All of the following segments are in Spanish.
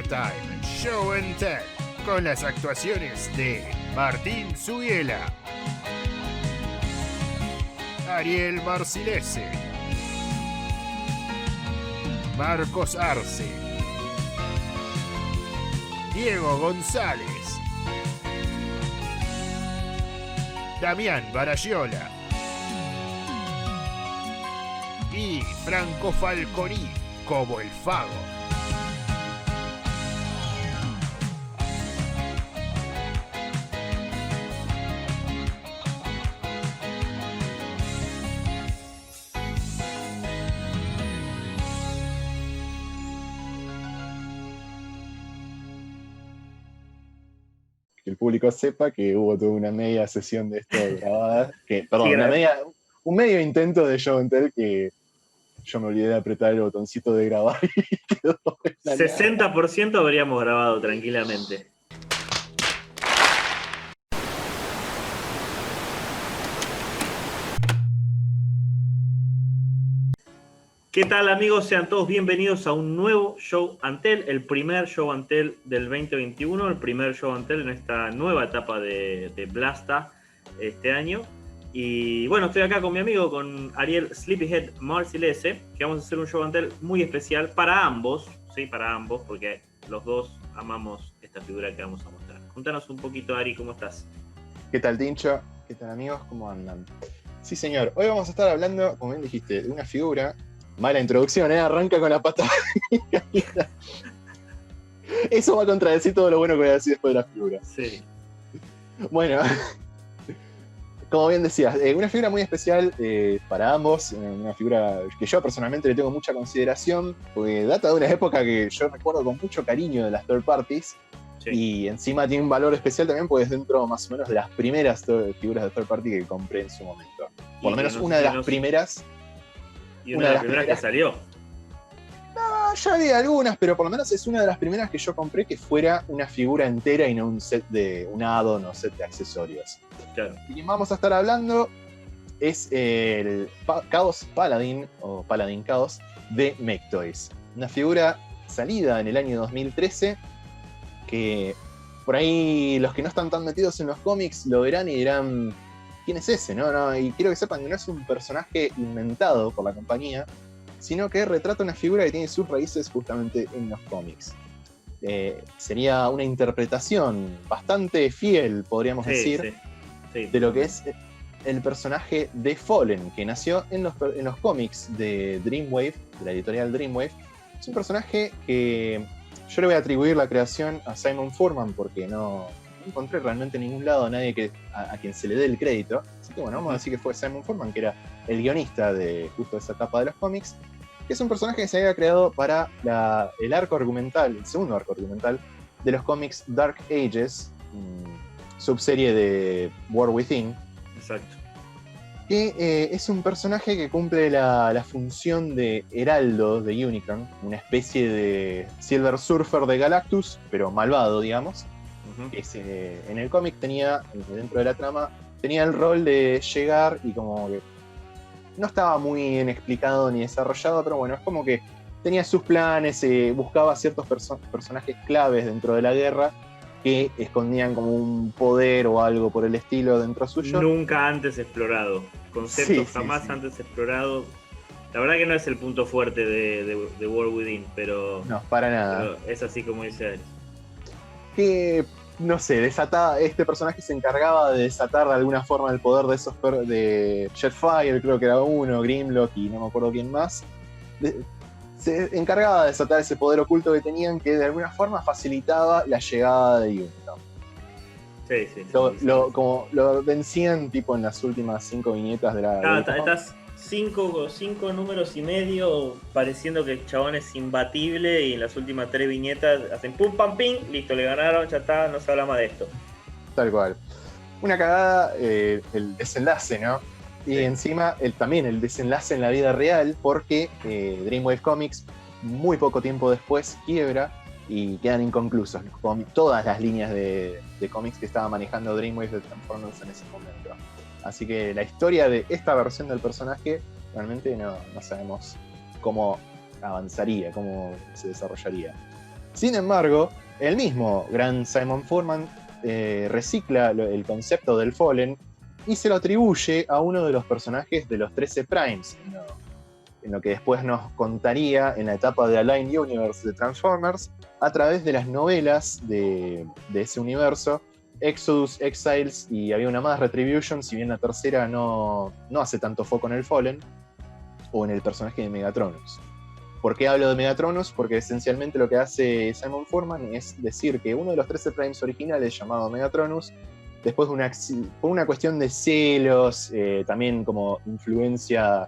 Time Show and Tell, con las actuaciones de Martín Subiela, Ariel Marcilese, Marcos Arce, Diego González, Damián Baragiola y Franco Falconi como el Fago. Que el público sepa que hubo toda una media sesión de esto grabada, un medio intento de show and tell que yo me olvidé de apretar el botoncito de grabar y quedó 60% habríamos grabado tranquilamente. ¿Qué tal, amigos? Sean todos bienvenidos a un nuevo Show and Tell, el primer Show and Tell del 2021, el primer Show and Tell en esta nueva etapa de Blasta este año. Y bueno, estoy acá con mi amigo, con Ariel Sleepyhead Marcilese, que vamos a hacer un Show and Tell muy especial para ambos, sí, para ambos, porque los dos amamos esta figura que vamos a mostrar. Contanos un poquito, Ari, ¿cómo estás? ¿Qué tal, Tincho? ¿Qué tal, amigos? ¿Cómo andan? Sí, señor. Hoy vamos a estar hablando, como bien dijiste, de una figura. Mala introducción, arranca con la pata. Eso va a contradecir todo lo bueno que voy a decir después de la figura. Sí. Bueno, como bien decías, una figura muy especial para ambos, una figura que yo personalmente le tengo mucha consideración, porque data de una época que yo recuerdo con mucho cariño de las third parties, sí. Y encima tiene un valor especial también porque es dentro más o menos de las primeras figuras de third party que compré en su momento. Por lo menos una de las primeras. Y una de las primeras que salió. No, ya había algunas, pero por lo menos es una de las primeras que yo compré que fuera una figura entera y no un set de un add-on o set de accesorios. Claro. Y quien vamos a estar hablando es el Chaos Paladin o Paladin Chaos de Mech Toys. Una figura salida en el año 2013 que por ahí los que no están tan metidos en los cómics lo verán y dirán: ¿quién es ese? No, y quiero que sepan que no es un personaje inventado por la compañía, sino que retrata una figura que tiene sus raíces justamente en los cómics. Sería una interpretación bastante fiel, podríamos decir, sí, de lo que es el personaje de Fallen, que nació en los cómics de Dreamwave, de la editorial Dreamwave. Es un personaje que yo le voy a atribuir la creación a Simon Furman, porque no encontré realmente en ningún lado a nadie a quien se le dé el crédito. Así que bueno, vamos a decir que fue Simon Furman, que era el guionista de justo esa etapa de los cómics, que es un personaje que se había creado para el arco argumental, el segundo arco argumental de los cómics Dark Ages, subserie de War Within. Exacto. Que es un personaje que cumple la función de heraldo de Unicron, una especie de Silver Surfer de Galactus, pero malvado, digamos. En el cómic tenía, dentro de la trama, tenía el rol de llegar y como que no estaba muy bien explicado ni desarrollado, pero bueno, es como que tenía sus planes, buscaba ciertos personajes claves dentro de la guerra que escondían como un poder o algo por el estilo dentro suyo. Nunca antes explorado, conceptos jamás antes explorado. La verdad que no es el punto fuerte de World Within, pero no, para nada. Pero es así como dice él. Que no sé, este personaje se encargaba de desatar de alguna forma el poder de esos de Jetfire, creo que era uno, Grimlock y no me acuerdo quién más. Se encargaba de desatar ese poder oculto que tenían, que de alguna forma facilitaba la llegada de Unicron. Sí. Como lo vencían tipo en las últimas 5 viñetas de la... Claro, estás 5 números y medio pareciendo que el chabón es imbatible y en las últimas 3 viñetas hacen pum pam ping, listo, le ganaron, ya está, no se habla más de esto. Tal cual. Una cagada el desenlace, ¿no? Y encima también el desenlace en la vida real, porque Dreamwave Comics muy poco tiempo después quiebra y quedan inconclusos todas las líneas de cómics que estaba manejando Dreamwave de Transformers en ese momento. Así que la historia de esta versión del personaje realmente no sabemos cómo avanzaría, cómo se desarrollaría. Sin embargo, el mismo gran Simon Furman recicla el concepto del Fallen y se lo atribuye a uno de los personajes de los 13 Primes, en lo que después nos contaría en la etapa de Aligned Universe de Transformers, a través de las novelas de ese universo, Exodus, Exiles y había una más, Retribution, si bien la tercera no hace tanto foco en el Fallen o en el personaje de Megatronus. ¿Por qué hablo de Megatronus? Porque esencialmente lo que hace Simon Furman es decir que uno de los 13 Primes originales, llamado Megatronus, después por una cuestión de celos, también como influencia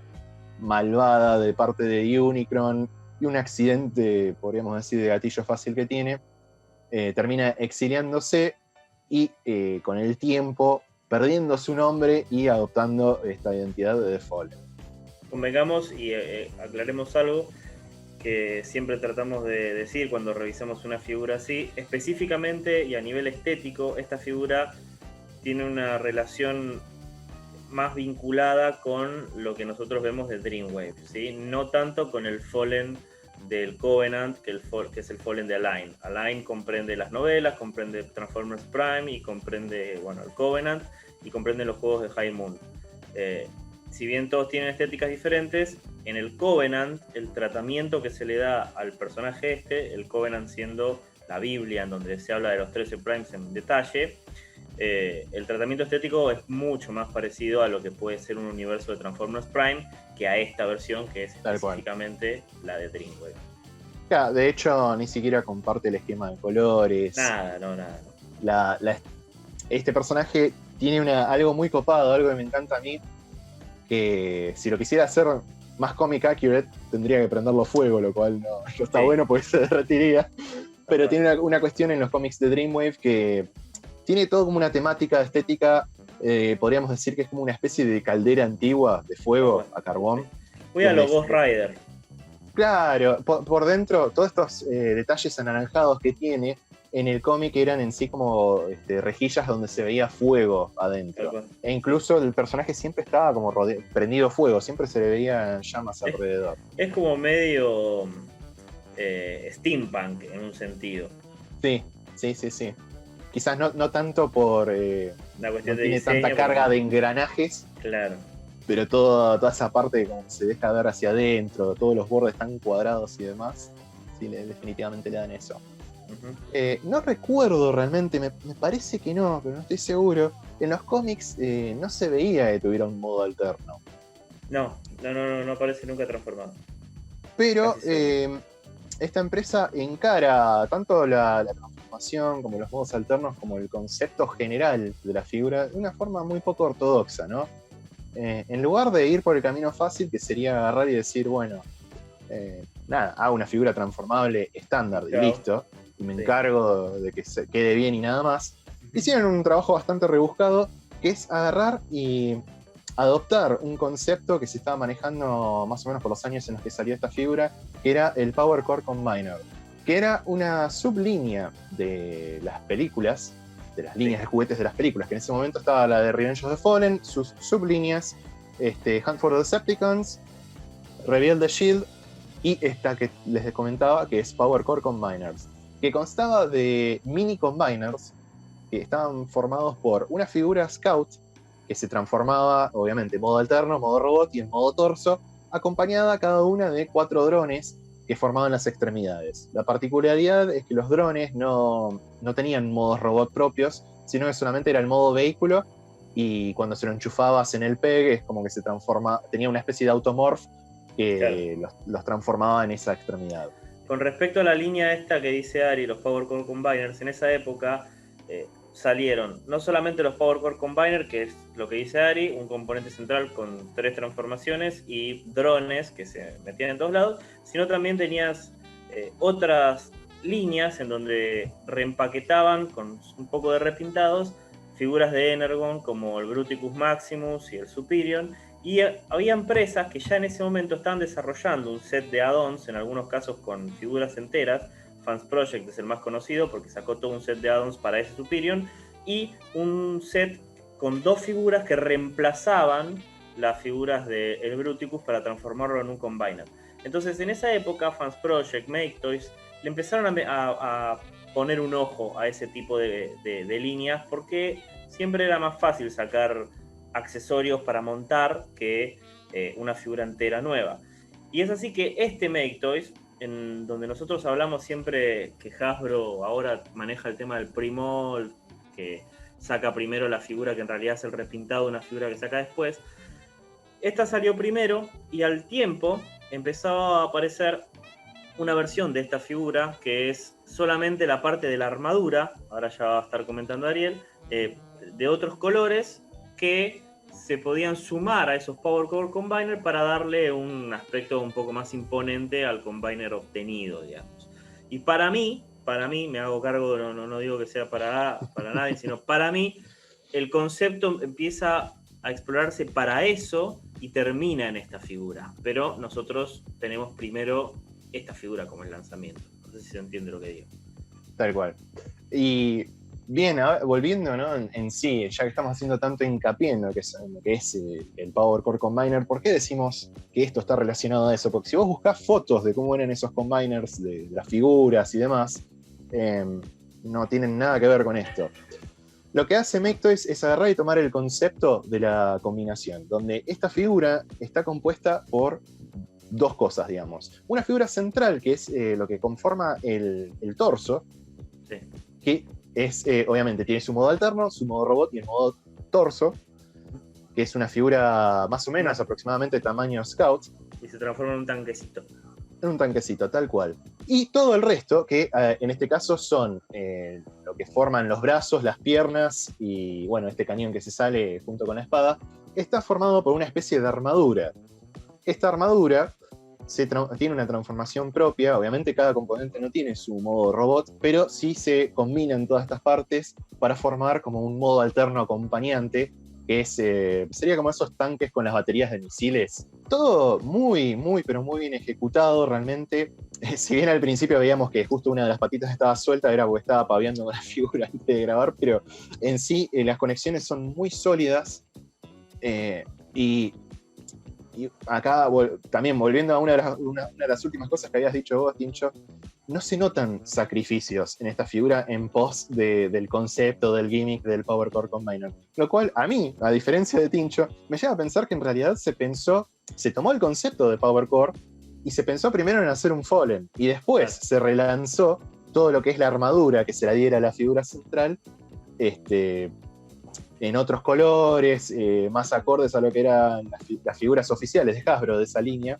malvada de parte de Unicron y un accidente, podríamos decir, de gatillo fácil que tiene, termina exiliándose y con el tiempo perdiendo su nombre y adoptando esta identidad de The Fallen. Convengamos y aclaremos algo que siempre tratamos de decir cuando revisamos una figura así. Específicamente y a nivel estético, esta figura tiene una relación más vinculada con lo que nosotros vemos de Dreamwave, ¿sí? No tanto con el Fallen del Covenant, que es el Fallen de Align. Align comprende las novelas, comprende Transformers Prime y comprende, bueno, el Covenant y comprende los juegos de High Moon. Si bien todos tienen estéticas diferentes, en el Covenant el tratamiento que se le da al personaje el Covenant siendo la Biblia en donde se habla de los 13 Primes en detalle, el tratamiento estético es mucho más parecido a lo que puede ser un universo de Transformers Prime que a esta versión que es específicamente la de Dreamwave. Ya, de hecho, ni siquiera comparte el esquema de colores. Nada. Este personaje tiene algo muy copado, algo que me encanta a mí, que si lo quisiera hacer más comic accurate tendría que prenderlo fuego, lo cual no está bueno porque se derretiría. Pero tiene una cuestión en los cómics de Dreamwave que tiene todo como una temática estética, podríamos decir que es como una especie de caldera antigua de fuego a carbón. Voy a los Ghost Rider. Claro, por dentro, todos estos detalles anaranjados que tiene, en el cómic eran en sí como rejillas donde se veía fuego adentro. E incluso el personaje siempre estaba como prendido fuego, siempre se le veía llamas alrededor. Es como medio steampunk en un sentido. Sí. Quizás no tanto por... La cuestión no de tiene diseño, tanta carga de engranajes. Claro. Pero toda esa parte como se deja ver hacia adentro, todos los bordes tan cuadrados y demás, sí, definitivamente le dan eso. Uh-huh. No recuerdo realmente, me parece que no, pero no estoy seguro. En los cómics no se veía que tuviera un modo alterno. No aparece nunca transformado. Pero esta empresa encara tanto la transformación como los modos alternos como el concepto general de la figura de una forma muy poco ortodoxa, ¿no? En lugar de ir por el camino fácil, que sería agarrar y decir, bueno, hago una figura transformable estándar y listo, y me encargo de que se quede bien y nada más, hicieron un trabajo bastante rebuscado, que es agarrar y adoptar un concepto que se estaba manejando más o menos por los años en los que salió esta figura, que era el Power Core Combiner, que era una sublínea de las películas, de las líneas de juguetes de las películas, que en ese momento estaba la de Revenge of the Fallen, sus sublíneas, Hunt for the Decepticons, Reveal the Shield, y esta que les comentaba, que es Power Core Combiners, que constaba de mini combiners que estaban formados por una figura Scout que se transformaba, obviamente, en modo alterno, modo robot y en modo torso, acompañada cada una de 4 drones que formaban las extremidades. La particularidad es que los drones no tenían modos robot propios, sino que solamente era el modo vehículo, y cuando se lo enchufabas en el PEG es como que se transforma, tenía una especie de automorph que los transformaba en esa extremidad. Con respecto a la línea esta que dice Ari, los Power Core Combiners, en esa época salieron no solamente los Power Core Combiner, que es lo que dice Ari, un componente central con 3 transformaciones y drones que se metían en todos lados, sino también tenías otras líneas en donde reempaquetaban con un poco de repintados figuras de Energon como el Bruticus Maximus y el Superior, y había empresas que ya en ese momento estaban desarrollando un set de add-ons, en algunos casos con figuras enteras. Fans Project es el más conocido porque sacó todo un set de add-ons para ese Superior y un set con 2 figuras que reemplazaban las figuras de el Bruticus para transformarlo en un Combiner. Entonces en esa época Fans Project, Make Toys le empezaron a poner un ojo a ese tipo de líneas, porque siempre era más fácil sacar accesorios para montar que una figura entera nueva. Y es así que este Make Toys, en donde nosotros hablamos siempre que Hasbro ahora maneja el tema del pre-mold, que saca primero la figura que en realidad es el repintado de una figura que saca después. Esta salió primero y al tiempo empezaba a aparecer una versión de esta figura que es solamente la parte de la armadura, ahora ya va a estar comentando Ariel, de otros colores que se podían sumar a esos Power Core Combiner para darle un aspecto un poco más imponente al Combiner obtenido, digamos. Y para mí, me hago cargo, no digo que sea para nadie, sino para mí, el concepto empieza a explorarse para eso y termina en esta figura. Pero nosotros tenemos primero esta figura como el lanzamiento. No sé si se entiende lo que digo. Tal cual. Y bien, volviendo, ¿no? en sí, ya que estamos haciendo tanto hincapié en lo que es el Power Core Combiner, ¿por qué decimos que esto está relacionado a eso? Porque si vos buscás fotos de cómo eran esos combiners, de las figuras y demás, no tienen nada que ver con esto. Lo que hace Make Toys es agarrar y tomar el concepto de la combinación, donde esta figura está compuesta por dos cosas, digamos. Una figura central, que es lo que conforma el torso, Sí. que es, obviamente, tiene su modo alterno, su modo robot y el modo torso, que es una figura más o menos aproximadamente tamaño Scout. Y se transforma en un tanquecito. En un tanquecito, tal cual. Y todo el resto, que en este caso son lo que forman los brazos, las piernas y, bueno, este cañón que se sale junto con la espada, está formado por una especie de armadura. Esta armadura tiene una transformación propia. Obviamente cada componente no tiene su modo robot, pero sí se combinan todas estas partes para formar como un modo alterno acompañante, que es, sería como esos tanques con las baterías de misiles. Todo muy, pero muy bien ejecutado realmente. Si bien al principio veíamos que justo una de las patitas estaba suelta, era porque estaba paviando con la figura antes de grabar, pero en sí las conexiones son muy sólidas. Y acá también volviendo a una de las últimas cosas que habías dicho vos, Tincho, no se notan sacrificios en esta figura en pos del concepto, del gimmick del Power Core Combiner. Lo cual, a mí, a diferencia de Tincho, me lleva a pensar que en realidad se tomó el concepto de Power Core y se pensó primero en hacer un Fallen, y después se relanzó todo lo que es la armadura que se la diera a la figura central, en otros colores, más acordes a lo que eran las figuras oficiales de Hasbro de esa línea,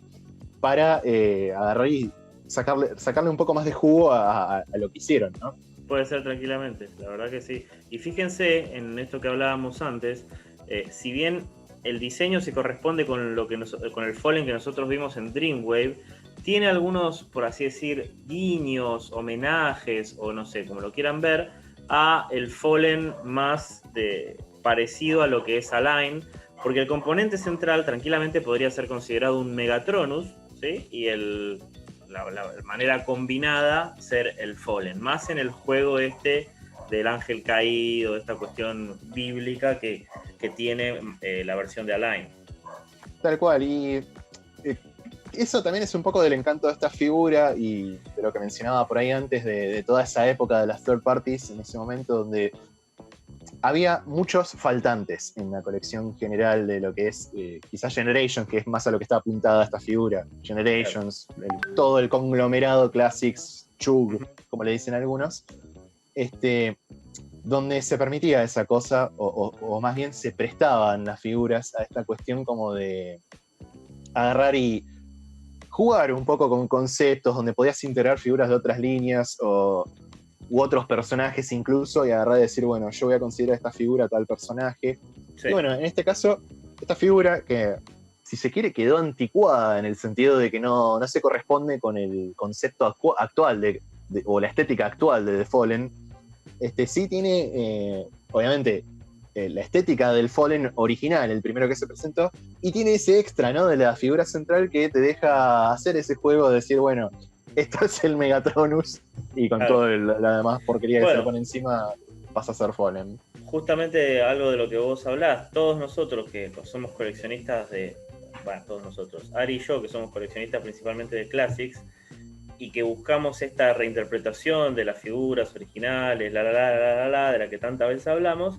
para agarrar y sacarle un poco más de jugo a lo que hicieron, ¿no? Puede ser tranquilamente, la verdad que sí. Y fíjense en esto que hablábamos antes, si bien el diseño se corresponde con con el Fallen que nosotros vimos en Dreamwave, tiene algunos, por así decir, guiños, homenajes, o no sé, como lo quieran ver, a el Fallen más parecido a lo que es Align, porque el componente central tranquilamente podría ser considerado un Megatronus, ¿sí? Y la manera combinada ser el Fallen, más en el juego del ángel caído, esta cuestión bíblica que tiene la versión de Align. Tal cual, y eso también es un poco del encanto de esta figura y de lo que mencionaba por ahí antes de toda esa época de las third parties, en ese momento donde había muchos faltantes en la colección general de lo que es quizás Generations, que es más a lo que está apuntada esta figura. Generations, todo el conglomerado Classics, Chug, como le dicen algunos, donde se permitía esa cosa, o más bien se prestaban las figuras a esta cuestión como de agarrar y jugar un poco con conceptos, donde podías integrar figuras de otras líneas u otros personajes incluso, y agarrar y decir, bueno, yo voy a considerar esta figura tal personaje. Sí. Y bueno, en este caso, esta figura que, si se quiere, quedó anticuada en el sentido de que no se corresponde con el concepto actual o la estética actual de The Fallen. Sí tiene, obviamente, la estética del Fallen original, el primero que se presentó, y tiene ese extra, ¿no?, de la figura central que te deja hacer ese juego de decir, bueno, esto es el Megatronus, y con todo la demás porquería que se le pone encima, pasa a ser Fallen. Justamente algo de lo que vos hablás, todos nosotros que somos coleccionistas todos nosotros, Ari y yo, que somos coleccionistas principalmente de Classics, y que buscamos esta reinterpretación de las figuras originales, de la que tantas veces hablamos,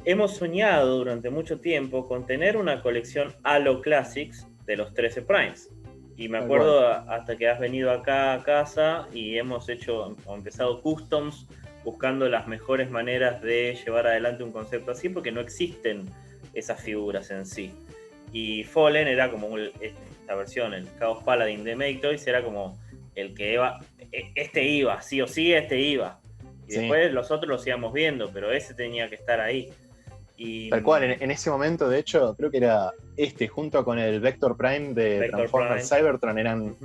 hemos soñado durante mucho tiempo con tener una colección Halo Classics de los 13 Primes. Y me acuerdo hasta que has venido acá a casa y hemos empezado customs buscando las mejores maneras de llevar adelante un concepto así, porque no existen esas figuras en sí. Y Fallen era como esta versión, el Chaos Paladin de Make Toys, era como el que iba, sí o sí, iba. Y después los otros los íbamos viendo, pero ese tenía que estar ahí. Y, tal cual, en ese momento, de hecho, creo que era junto con el Vector Prime de Transformers Cybertron, eran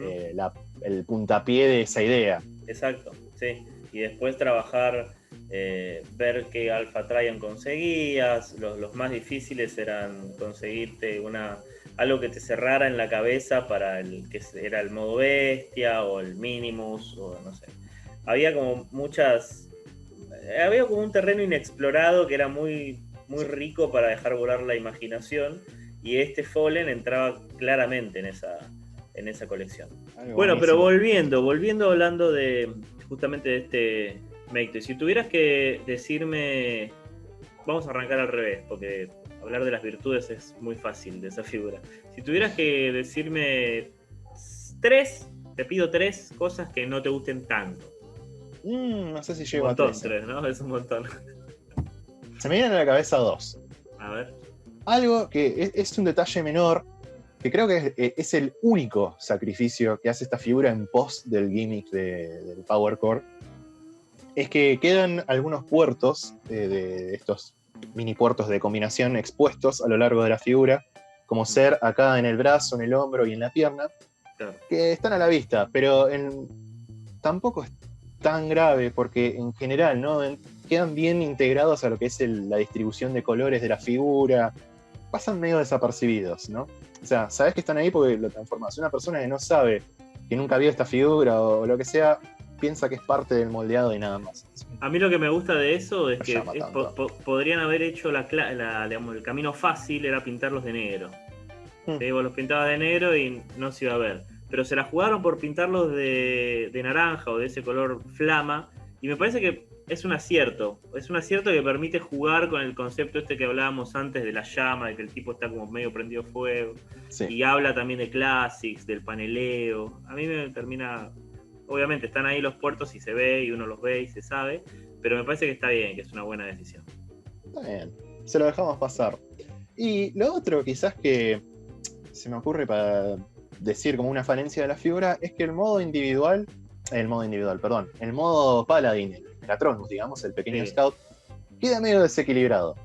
el puntapié de esa idea. Exacto, sí. Y después trabajar, ver qué Alpha Trion conseguías. Los más difíciles eran conseguirte algo que te cerrara en la cabeza para el que era el modo bestia o el Minimus, o no sé. Había como un terreno inexplorado que era muy rico para dejar volar la imaginación, y este Fallen entraba claramente en esa colección. Bueno, pero volviendo hablando justamente de este Make Toys, si tuvieras que decirme, vamos a arrancar al revés, porque hablar de las virtudes es muy fácil de esa figura. Si tuvieras que decirme te pido 3 cosas que no te gusten tanto. No sé si llego a 3, ¿no? Es un montón. Se me vienen a la cabeza 2. A ver. Algo que es un detalle menor, que creo que es el único sacrificio que hace esta figura en pos del gimmick del Power Core, es que quedan algunos puertos de estos mini puertos de combinación expuestos a lo largo de la figura, como ser acá en el brazo, en el hombro y en la pierna, claro, que están a la vista, pero tampoco es tan grave, porque en general, ¿no?, quedan bien integrados a lo que es la distribución de colores de la figura, pasan medio desapercibidos, ¿no? O sea, sabes que están ahí porque lo transformas. Una persona que no sabe, que nunca vio esta figura o lo que sea, piensa que es parte del moldeado y nada más. A mí lo que me gusta de eso es que podrían haber hecho digamos, el camino fácil era pintarlos de negro. ¿Sí? Vos los pintabas de negro y no se iba a ver. Pero se la jugaron por pintarlos de naranja o de ese color flama, y me parece que es un acierto que permite jugar con el concepto que hablábamos antes de la llama, de que el tipo está como medio prendido fuego, sí. Y habla también de classics, del paneleo. A mí me termina, obviamente están ahí los puertos y se ve, y uno los ve y se sabe, pero me parece que está bien, que es una buena decisión. Está bien, se lo dejamos pasar. Y lo otro quizás que se me ocurre para decir como una falencia de la figura es que el modo Paladin, el Megatronus, digamos, el pequeño Scout, queda medio desequilibrado.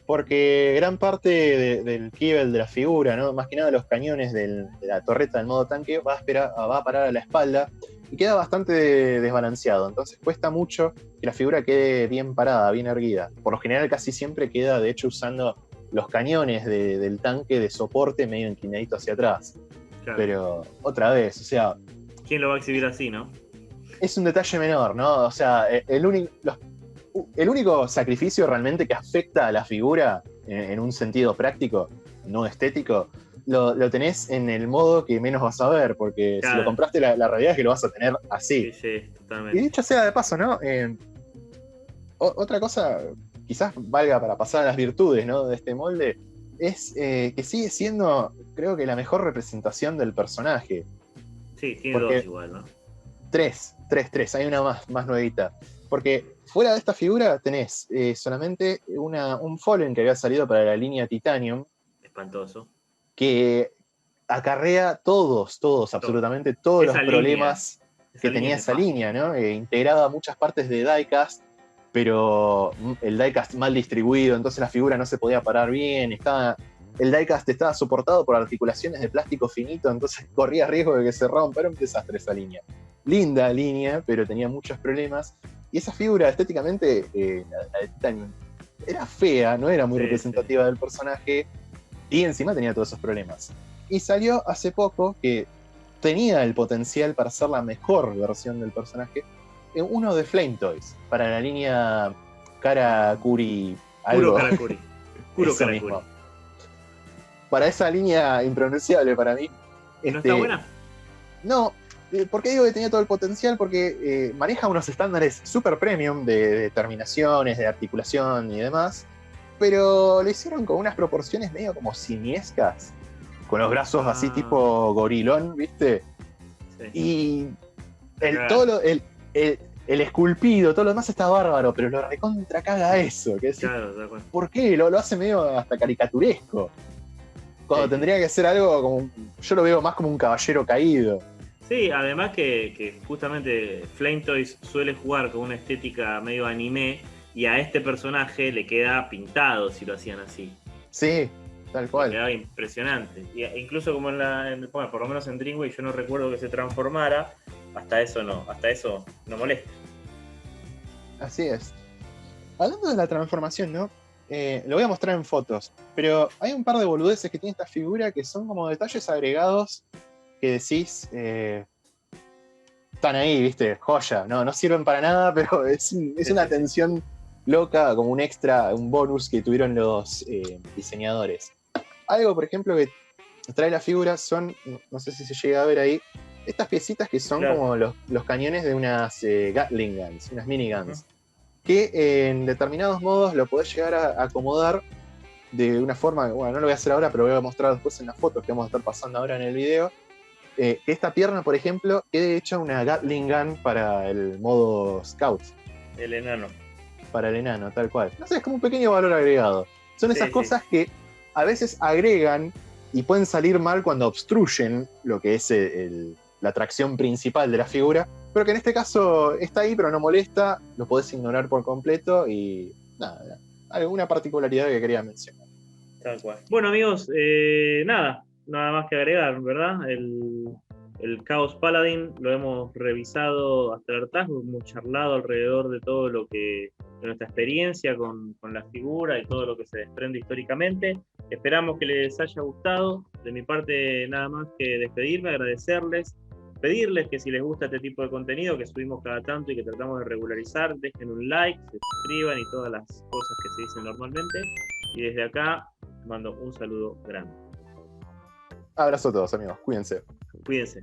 Porque gran parte del kibble de la figura, ¿no?, más que nada los cañones de la torreta del modo tanque, va a parar a la espalda y queda bastante desbalanceado. Entonces cuesta mucho que la figura quede bien parada, bien erguida. Por lo general casi siempre queda, de hecho, usando los cañones del tanque de soporte medio inclinadito hacia atrás. Claro. Pero otra vez, o sea... ¿Quién lo va a exhibir así, no? Es un detalle menor, ¿no? O sea, el único sacrificio realmente que afecta a la figura en un sentido práctico, no estético, lo tenés en el modo que menos vas a ver, porque claro, si lo compraste, la realidad es que lo vas a tener así. Sí, totalmente. Y dicho sea de paso, ¿no? Otra cosa, quizás valga para pasar a las virtudes, ¿no?, de este molde, es que sigue siendo, creo que, la mejor representación del personaje. Sí, tiene 2 igual, ¿no? 3, hay una más nuevita. Porque fuera de esta figura tenés solamente un Fallen que había salido para la línea Titanium. Espantoso. Que acarrea absolutamente todos los problemas que tenía esa línea, ¿no? Integraba muchas partes de diecast, pero el diecast mal distribuido, entonces la figura no se podía parar bien, el diecast estaba soportado por articulaciones de plástico finito, entonces corría riesgo de que se rompa. Era un desastre esa línea. Linda línea, pero tenía muchos problemas. Y esa figura estéticamente, la de Titanium, era fea, no era muy representativa del personaje, y encima tenía todos esos problemas. Y salió hace poco, que tenía el potencial para ser la mejor versión del personaje, uno de Flame Toys, para la línea Karakuri algo. Kuro Karakuri. Para esa línea impronunciable para mí. ¿No está buena? No, ¿Por qué digo que tenía todo el potencial? Porque maneja unos estándares super premium de terminaciones, de articulación y demás, pero lo hicieron con unas proporciones medio como simiescas, con los brazos así tipo gorilón, ¿viste? Sí. Y el esculpido, todo lo demás está bárbaro, pero lo recontra caga eso. Que decir, Claro, de acuerdo. ¿por qué? Lo hace medio hasta caricaturesco. Cuando tendría que ser algo como. Yo lo veo más como un caballero caído. Sí, además que justamente Flame Toys suele jugar con una estética medio anime y a este personaje le queda pintado si lo hacían así. Sí, tal cual. Le quedaba impresionante. Y incluso como bueno, por lo menos en Dreamway yo no recuerdo que se transformara, hasta eso no molesta. Así es. Hablando de la transformación, ¿no? Lo voy a mostrar en fotos, pero hay un par de boludeces que tiene esta figura que son como detalles agregados que decís, están ahí, ¿viste? Joya, no sirven para nada, pero es una atención loca, como un extra, un bonus que tuvieron los diseñadores. Algo, por ejemplo, que trae la figura son, no sé si se llega a ver ahí, estas piecitas que son como los cañones de unas Gatling Guns, unas miniguns, que en determinados modos lo podés llegar a acomodar de una forma, bueno, no lo voy a hacer ahora, pero lo voy a mostrar después en las fotos que vamos a estar pasando ahora en el video, que esta pierna, por ejemplo, quede hecha una Gatling Gun para el modo Scout. El enano. Para el enano, tal cual. No sé, es como un pequeño valor agregado. Son esas cosas que a veces agregan y pueden salir mal cuando obstruyen lo que es la atracción principal de la figura, pero que en este caso está ahí, pero no molesta, lo podés ignorar por completo y nada, alguna particularidad que quería mencionar. Tal cual. Bueno, amigos, nada más que agregar, ¿verdad? El Chaos Paladin lo hemos revisado hasta el hartazgo, hemos charlado alrededor de todo lo que, de nuestra experiencia con la figura y todo lo que se desprende históricamente. Esperamos que les haya gustado. De mi parte, nada más que despedirme, agradecerles, pedirles que si les gusta este tipo de contenido que subimos cada tanto y que tratamos de regularizar, dejen un like, se suscriban y todas las cosas que se dicen normalmente. Y desde acá, les mando un saludo grande. Abrazo a todos, amigos. Cuídense. Cuídense.